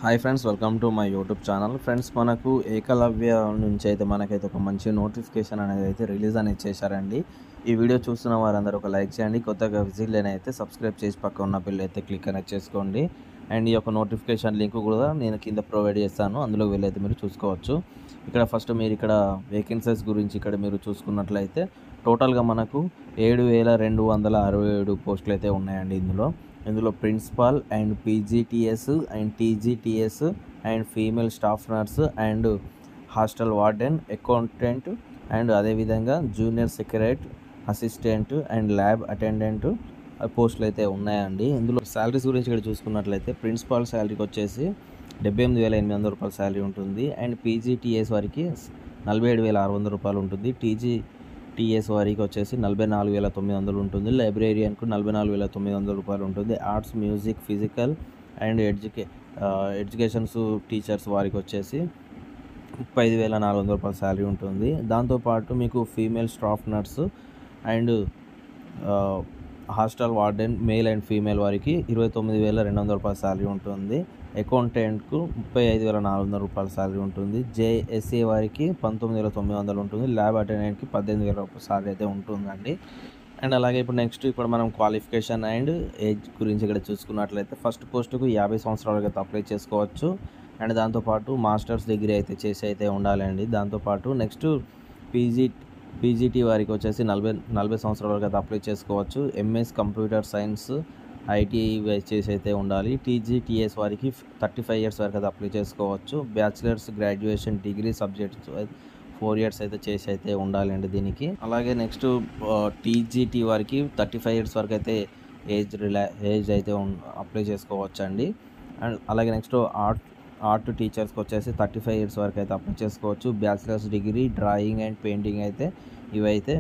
Hi friends, welcome to my YouTube channel. Friends, మనకు ఏకలవ్య నుంచి అయితే మనకైతే ఒక మంచి నోటిఫికేషన్ అనేది అయితే రిలీజ్ అనేది చేశారండి. ఈ వీడియో చూస్తున్న వారందరూ ఒక లైక్ చేయండి. కొత్తగా విజిట్ అయితే సబ్స్క్రైబ్ చేసి పక్క ఉన్న బిల్ అయితే క్లిక్ అనేది చేసుకోండి. అండ్ ఈ యొక్క నోటిఫికేషన్ లింక్ కూడా నేను కింద ప్రొవైడ్ చేస్తాను, అందులోకి వెళ్ళైతే మీరు చూసుకోవచ్చు. ఇక్కడ ఫస్ట్ మీరు ఇక్కడ వేకెన్సీస్ గురించి ఇక్కడ మీరు చూసుకున్నట్లయితే టోటల్గా మనకు 7,267 పోస్టులు అయితే ఉన్నాయండి. ఇందులో principal and PGTs and TGTs and female staff nurse and hostel warden, accountant and అదేవిధంగా junior secretary, assistant and lab attendant పోస్టులు అయితే ఉన్నాయండి. ఇందులో శాలరీస్ గురించి ఇక్కడ చూసుకున్నట్లయితే ప్రిన్సిపాల్ శాలరీకి వచ్చేసి 78,800 రూపాయల శాలరీ ఉంటుంది. అండ్ పీజీటీఎస్ వారికి 47,600 రూపాయలు ఉంటుంది. టీఎస్ వారికి వచ్చేసి 44,900 ఉంటుంది. లైబ్రేరియన్కు 44,900 రూపాయలు ఉంటుంది. Arts, music, physical and educations teachers వారికి వచ్చేసి 35,400 రూపాయల శాలరీ ఉంటుంది. దాంతోపాటు మీకు female staff nurse and hostel warden male and female వారికి 29,200 రూపాయల శాలరీ ఉంటుంది. అకౌంటెంట్కు 35,400 రూపాయల శాలరీ ఉంటుంది. జేఎస్ఏ వారికి 19,900 ఉంటుంది. ల్యాబ్ అటెండెంట్కి 18,000 రూపాయల శాలరీ అయితే ఉంటుందండి. అండ్ అలాగే ఇప్పుడు నెక్స్ట్ ఇక్కడ మనం క్వాలిఫికేషన్ అండ్ ఏజ్ గురించి ఇక్కడ చూసుకున్నట్లయితే ఫస్ట్ పోస్టుకు 50 సంవత్సరాలకి అయితే అప్లై చేసుకోవచ్చు. అండ్ దాంతోపాటు మాస్టర్స్ డిగ్రీ అయితే చేసి అయితే ఉండాలండి. దాంతోపాటు నెక్స్ట్ పీజీటీ వారికి వచ్చేసి 40 సంవత్సరాల వరకు అయితే అప్లై చేసుకోవచ్చు. ఎంఎస్ కంప్యూటర్ సైన్స్ ఐటీ చేసి అయితే ఉండాలి. టీజీటీఎస్ వారికి 35 ఇయర్స్ వరకు అయితే అప్లై చేసుకోవచ్చు. Bachelors graduation degree subjects 4 years అయితే చేసి అయితే ఉండాలండి దీనికి. అలాగే నెక్స్ట్ టీజీటీ వారికి 35 ఇయర్స్ వరకు అయితే ఏజ్ అయితే అప్లై చేసుకోవచ్చు అండి. అండ్ అలాగే నెక్స్ట్ ఆర్ట్ టీచర్స్కి వచ్చేసి 35 ఇయర్స్ వరకు అయితే అప్లై చేసుకోవచ్చు. Bachelors degree drawing and painting అయితే ఇవైతే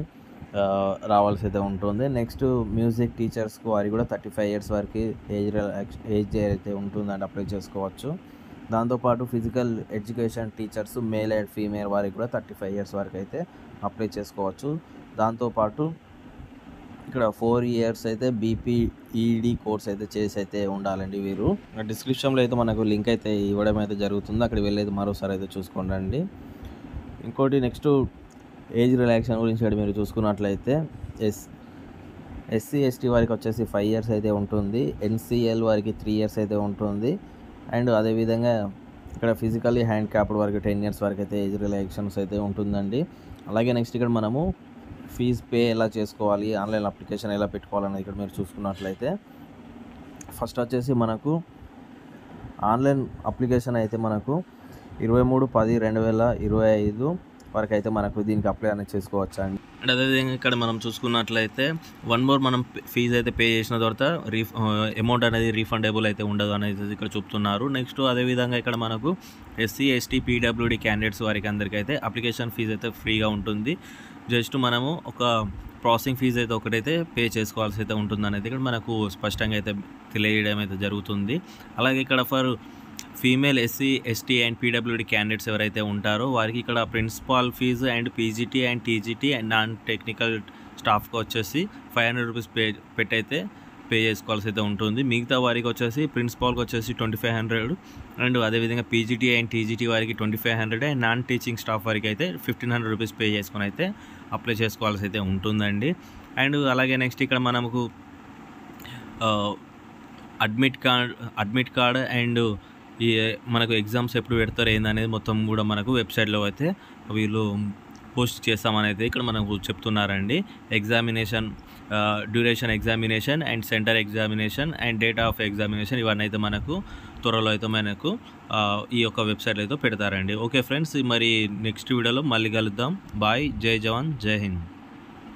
రావాల్సి అయితే ఉంటుంది. నెక్స్ట్ మ్యూజిక్ టీచర్స్కి వారికి కూడా 35 ఇయర్స్ వరకు ఏజ్ అయితే ఉంటుందండి, అప్లై చేసుకోవచ్చు. దాంతోపాటు physical education teachers male and female వారికి కూడా 35 ఇయర్స్ వరకు అయితే అప్లై చేసుకోవచ్చు. దాంతోపాటు ఇక్కడ 4 ఇయర్స్ అయితే బీపీఈడి కోర్స్ అయితే చేసి అయితే ఉండాలండి వీరు. డిస్క్రిప్షన్లో అయితే మనకు లింక్ అయితే ఇవ్వడం అయితే జరుగుతుంది, అక్కడికి వెళ్ళి మరోసారి అయితే చూసుకోండి. ఇంకోటి నెక్స్ట్ ఏజ్ రిలాక్సేషన్ గురించి ఇక్కడ మీరు చూసుకున్నట్లయితే ఎస్సీ ఎస్టీ వారికి వచ్చేసి 5 ఇయర్స్ అయితే ఉంటుంది. ఎన్సీఎల్ వారికి 3 ఇయర్స్ అయితే ఉంటుంది. అండ్ అదేవిధంగా ఇక్కడ ఫిజికల్లీ హ్యాండిక్యాప్డ్ వారికి 10 ఇయర్స్ వరకు అయితే ఏజ్ రిలాక్సేషన్స్ అయితే ఉంటుందండి. అలాగే నెక్స్ట్ ఇక్కడ మనము ఫీజ్ పే ఎలా చేసుకోవాలి, ఆన్లైన్ అప్లికేషన్ ఎలా పెట్టుకోవాలనేది ఇక్కడ మీరు చూసుకున్నట్లయితే ఫస్ట్ వచ్చేసి మనకు ఆన్లైన్ అప్లికేషన్ అయితే మనకు 23/10/2025 వరకు అయితే మనకు దీనికి అప్లై అనేది చేసుకోవచ్చు అండి. అండ్ అదేవిధంగా ఇక్కడ మనం చూసుకున్నట్లయితే మనం ఫీజు అయితే పే చేసిన తర్వాత అమౌంట్ అనేది రీఫండబుల్ అయితే ఉండదు అనేది ఇక్కడ చెప్తున్నారు. నెక్స్ట్ అదేవిధంగా ఇక్కడ మనకు ఎస్సీ ఎస్టీ పీడబ్ల్యూడి క్యాండిడేట్స్ వారికి అందరికీ అయితే అప్లికేషన్ ఫీజు అయితే ఫ్రీగా ఉంటుంది. జస్ట్ మనము ఒక ప్రాసెసింగ్ ఫీజు అయితే ఒకటైతే పే చేసుకోవాల్సి అయితే ఉంటుంది అనేది ఇక్కడ మనకు స్పష్టంగా అయితే తెలియజేయడం అయితే జరుగుతుంది. అలాగే ఇక్కడ for female SC ST and PWD candidates ఎవరైతే ఉంటారో వారికి ఇక్కడ principal fee and PGT and TGT and non technical స్టాఫ్కి వచ్చేసి 500 రూపీస్ పే చేసుకోవాల్సి అయితే ఉంటుంది. మిగతా వారికి వచ్చేసి ప్రిన్సిపాల్కి వచ్చేసి 2,500 అండ్ అదేవిధంగా పీజీటీ అండ్ టీజీటీ వారికి 2,500 అండ్ నాన్ టీచింగ్ స్టాఫ్ వారికి అయితే 1,500 రూపీస్ పే చేసుకొని అయితే అప్లై చేసుకోవాల్సి అయితే ఉంటుందండి. అండ్ అలాగే నెక్స్ట్ ఇక్కడ మనకు అడ్మిట్ కార్డ్ అండ్ ఈ మనకు ఎగ్జామ్స్ ఎప్పుడు పెడతారు ఏందనేది మొత్తం కూడా మనకు వెబ్సైట్లో అయితే వీళ్ళు పోస్ట్ చేస్తామని అయితే ఇక్కడ మనకు చెప్తున్నారండి. Examination duration examination and centre examination and date of examination ఇవన్నీ అయితే మనకు త్వరలో అయితే మనకు ఈ యొక్క వెబ్సైట్లో అయితే పెడతారండి. ఓకే ఫ్రెండ్స్, మరి నెక్స్ట్ వీడియోలో మళ్ళీ కలుద్దాం. బాయ్, జై జవాన్, జై హింద్.